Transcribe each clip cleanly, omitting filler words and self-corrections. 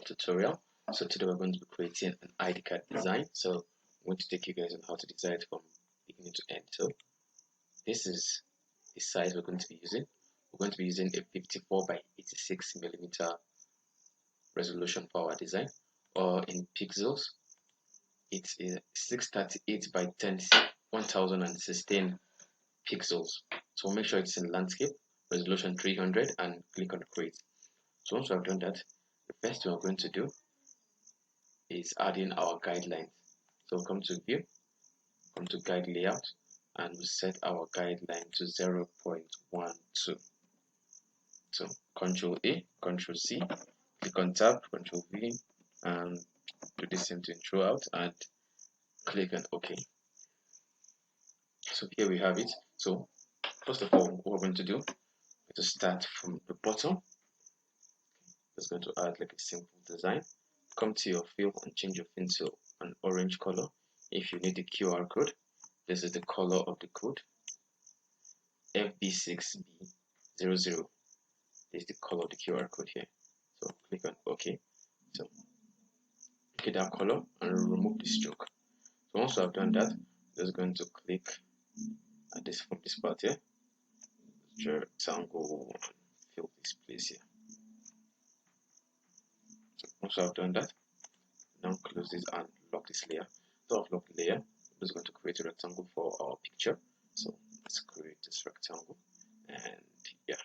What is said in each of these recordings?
tutorial. So today we're going to be creating an ID card design. So I'm going to take you guys on how to design it from beginning to end. So this is the size we're going to be using. We're going to be using a 54 by 86 millimeter resolution for our design, or in pixels it's a 638 by 1016 pixels. So make sure it's in landscape, resolution 300, and click on create. So once we have done that, the first thing we're going to do is add in our guidelines. So come to view, come to guide layout, and we set our guideline to 0.12. So Control A, Control C, click on tab, Control V, and do the same thing throughout, and click on OK. So here we have it. So first of all, what we're going to do is to start from the bottom. Just going to add like a simple design. Come to your fill and change your fill to an orange color. If you need the QR code, this is the color of the code, FB6B00. This is the color of the QR code here. So click on OK. So pick that color and remove the stroke. So once I've done that, I'm just going to click at this from this part here, rectangle, and fill this place here. So once I've done that, now close this and lock this layer. So I've locked the layer. I'm just going to create a rectangle for our picture. So let's create this rectangle, and yeah,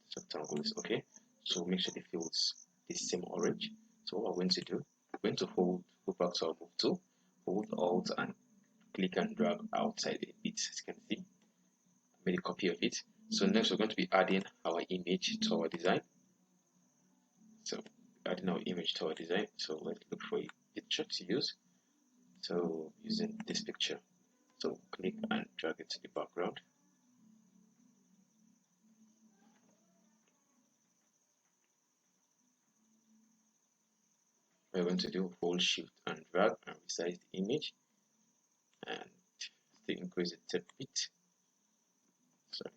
this rectangle is okay. So make sure the fill is the same orange. So what we're going to do, we're going to go back to our move tool, hold Alt and click and drag outside a bit. As you can see, I made a copy of it. So next we're going to be adding our image to our design. So adding our image to our design. So let's look for a picture to use. So using this picture. So click and drag it to the background. We're going to do hold shift and drag and resize the image, and still increase it a bit. Sorry.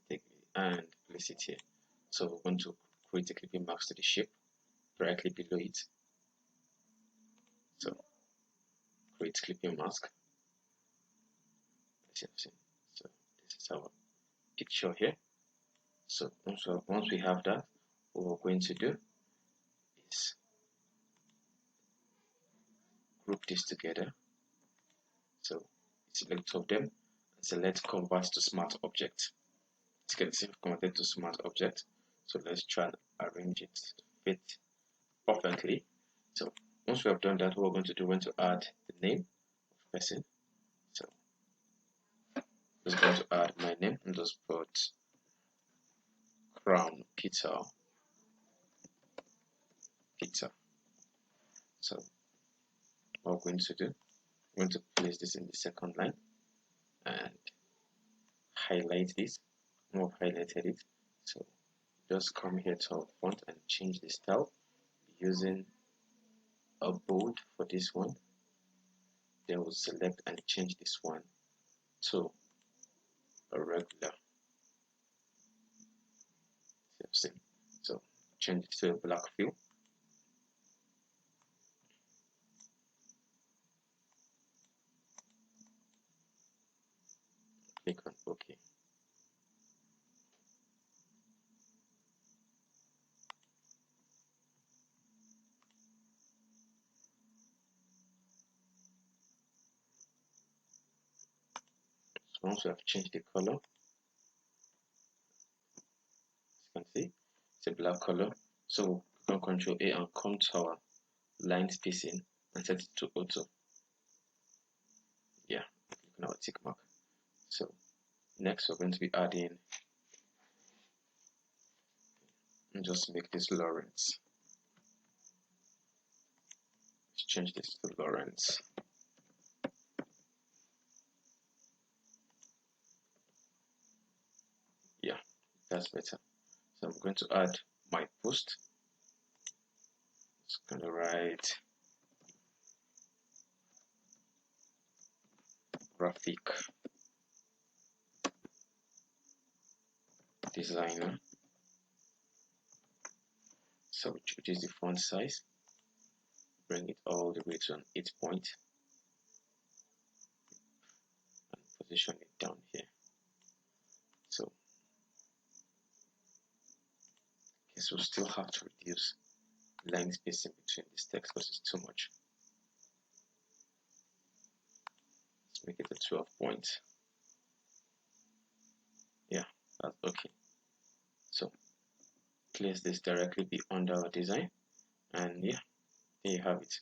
Take it and place it here. So we're going to create a clipping mask to the shape directly below it. So create clipping mask. So this is our picture here. So once we have that, what we're going to do is group this together. So select two of them and select convert to smart object. As you can see, converted to smart object. So let's try and arrange it to fit perfectly. So once we have done that, what we're going to do, we're going to add the name of the person. So I'm just going to add my name and just put Crown Peter. So what we're going to do, we're going to place this in the second line and highlight this. Now I've highlighted it. So just come here to our font and change the style using a bold for this one. Then we'll select and change this one to a regular. So change it to a black fill. Click on OK. So once we have changed the color, as you can see, it's a black color. So we can Control A and come to our line spacing and set it to auto. Yeah, click on our tick mark. So next we're going to be adding, and just make this Lawrence. Let's change this to Lawrence. Yeah, that's better. So I'm going to add my post. It's gonna write graphic designer. So reduce the font size, bring it all the way to an 8 point, and position it down here. So yes, we'll still have to reduce line spacing between this text because it's too much. Let's make it a 12 point. Yeah, that's okay. So place this directly be under our design, and yeah, there you have it.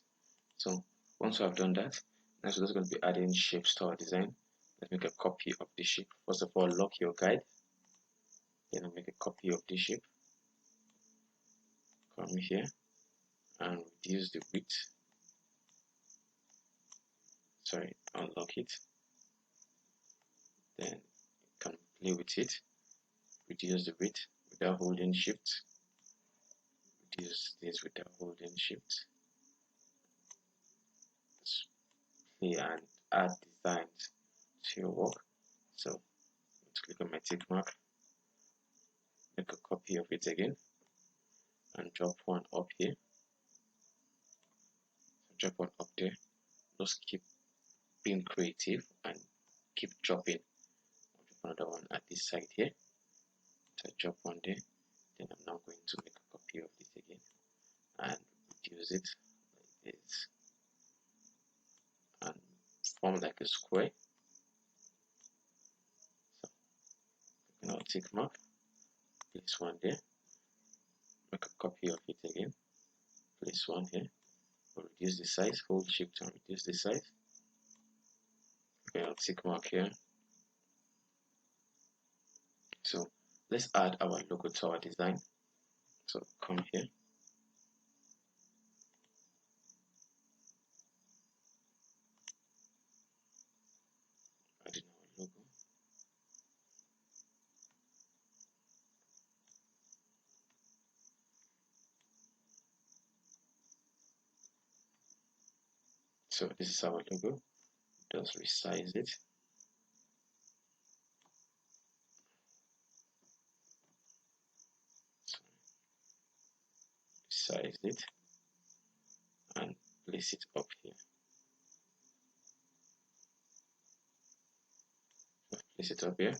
So once we have done that, next we're just going to be adding shapes to our design. Let's make a copy of the shape. First of all, lock your guide, then I'll make a copy of the shape. Come here and reduce the width. Sorry, unlock it. Then you can play with it. Reduce the width without holding shift. Reduce this without holding shift. Let's play and add designs to your work. So let's click on my tick mark, make a copy of it again, and drop one up here. Drop one up there. Just keep being creative and keep dropping. I'll drop another one at this side here. So I drop one there. Then I'm now going to make a copy of this again and reduce it like this and form like a square. So now tick mark, place one there, make a copy of it again, place one here, reduce the size, hold shift and reduce the size. Okay, I'll tick mark here. So let's add our logo to our design. So come here. Add in our logo. So this is our logo. Just resize it. Resize it and place it up here. So place it up here.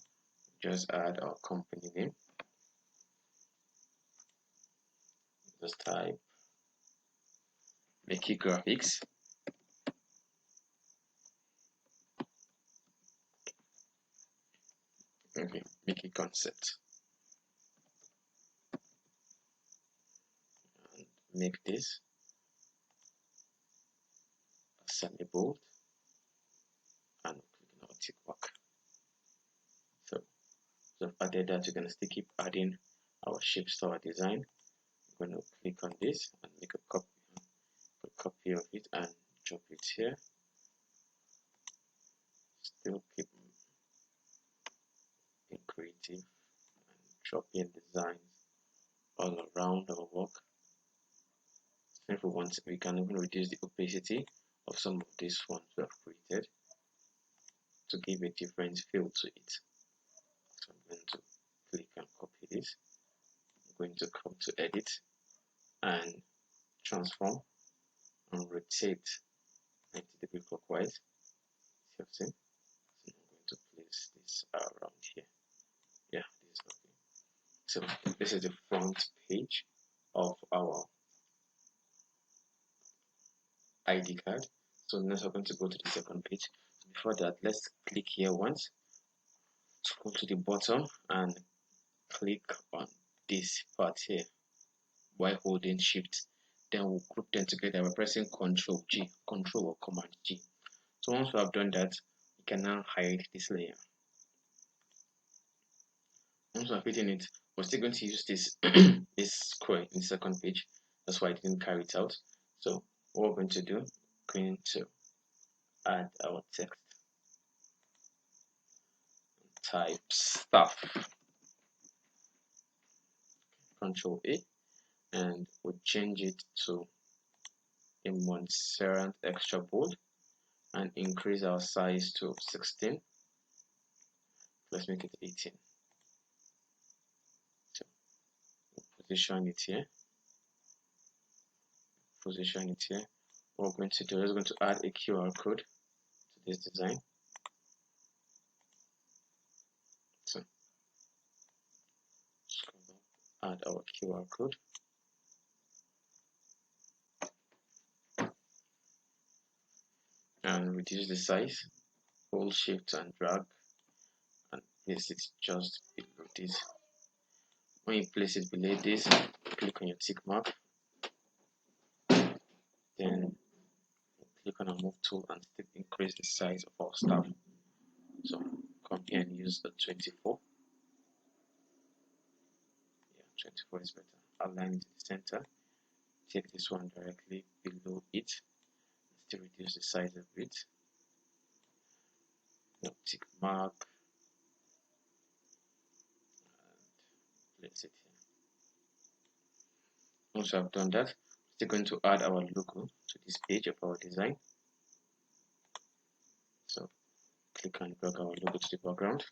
Just add our company name. Just type Mickey Graphics. Okay, Mickey Concept. And make this a semi-bold and click on our tick mark. So I've added that. You're going to still keep adding our shapes to our design. I'm going to click on this and make a copy of it and drop it here. Still keep being creative and dropping designs all around our work. So if we want, we can even reduce the opacity of some of these fonts we have created to give a different feel to it. So I'm going to click and copy this. I'm going to come to edit and transform and rotate 90 degrees clockwise. See what I'm saying? So I'm going to place this around here. Yeah, this is okay. So this is the front page of our ID card. So next we're going to go to the second page. Before that, let's click here once, scroll to the bottom and click on this part here while holding shift. Then we'll group them together by pressing Control G, Control or Command G. So once we have done that, we can now hide this layer. Once we have hidden it, we're still going to use this this square in the second page. That's why I didn't carry it out. So what we're going to do, going to add our text, type stuff, Control A, and we'll change it to a Montserrat extra bold and increase our size to 16. Let's make it 18. position it here. Position it here. What we're going to do is going to add a QR code to this design. So add our QR code. And reduce the size. Hold shift and drag and place it just below this. When you place it below this, click on your tick mark. Then click on a move tool and increase the size of our staff. So come here and use the 24. Yeah, 24 is better. Align it to the center. Take this one directly below it. Still reduce the size of it. Now tick mark and place it here. Once I've done that, we're going to add our logo to this page of our design. So click and drag our logo to the background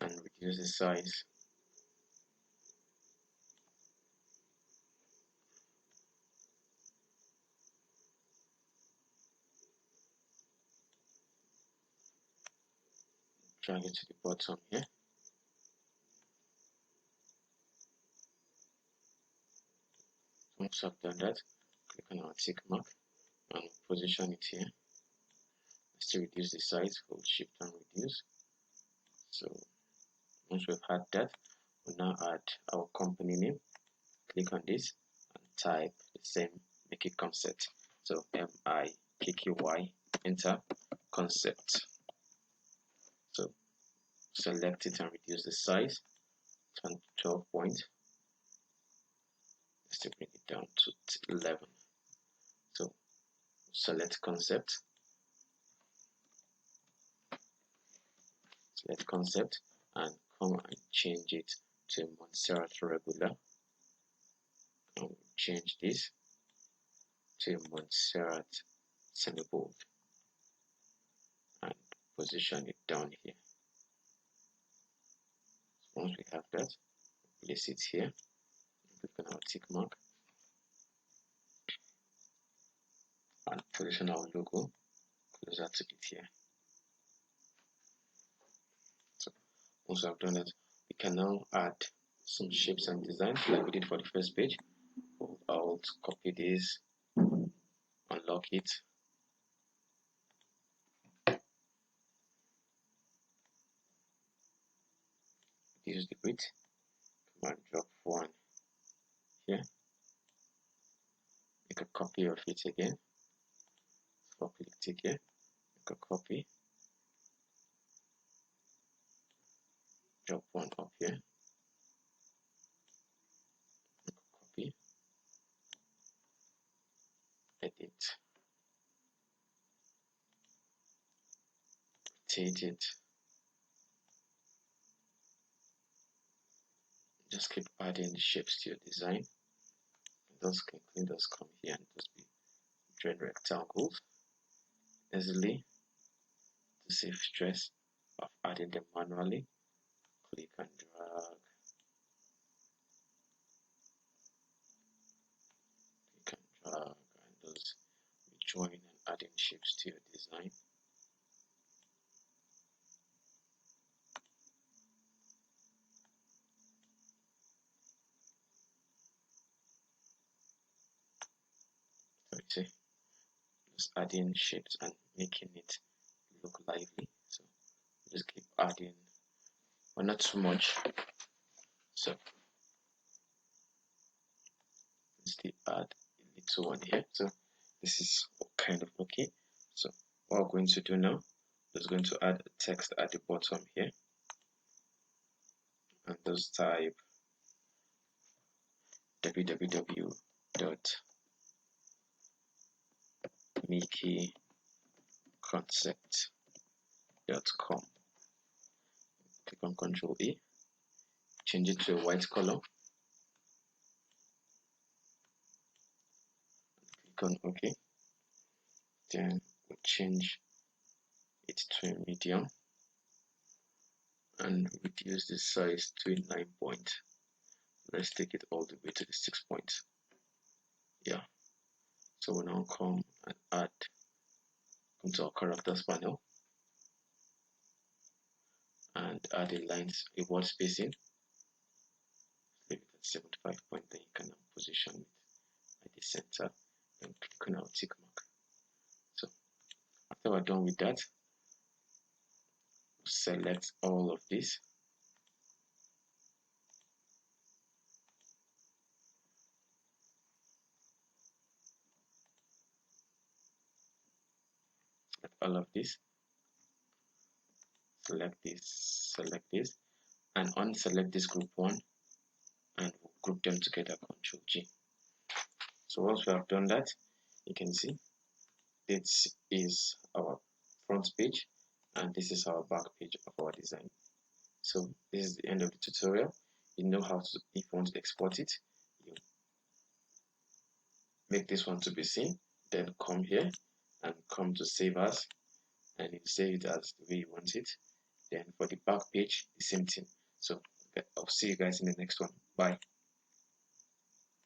and reduce the size. Drag it to the bottom here. Once I've done that, click on our tick mark and position it here. Still reduce the size, hold shift and reduce. So once we've had that, we'll now add our company name. Click on this and type the same, make it concept. So MIKKY, enter concept. So select it and reduce the size to 12 point. Let's bring it down to 11. So select concept. Select concept and come and change it to Montserrat regular. And change this to Montserrat semi-bold and position it down here. So once we have that, place it here. Click on our tick mark and position our logo closer to it here. So once I've done it, we can now add some shapes and designs like we did for the first page. Hold Alt, copy this, unlock it. Use the grid. Come and drop one here. Make a copy of it again. Copy the tick here. Make a copy. Drop one up here. Make a copy. Edit. Rotate it. Just keep adding the shapes to your design. Those can come here and just be drawn rectangles easily to save stress of adding them manually. Click and drag. Click and drag and those rejoin and adding shapes to your design. So you see, just adding shapes and making it look lively. So just keep adding, but not too much. So still add a little one here. So this is kind of okay. So what we're going to do now is going to add a text at the bottom here, and just type www.mickeyconcept.com. Click on Ctrl E, change it to a white color. Click on OK. Then we'll change it to a medium and reduce the size to a 9 point. Let's take it all the way to the 6 point. Yeah, so we'll now come and come to our characters panel and add a word spacing. Leave it at 75 point, then you can now position it at the center and click on our tick mark. So after we're done with that, select all of this. Select all of this. Select this, and unselect this group 1, and we'll group them together, Ctrl G. So once we have done that, you can see this is our front page and this is our back page of our design. So this is the end of the tutorial. You know how to, if you want to export it, you make this one to be seen, then come here and come to save as, and you save it as the way you want it. Then for the back page, the same thing. So I'll see you guys in the next one. Bye.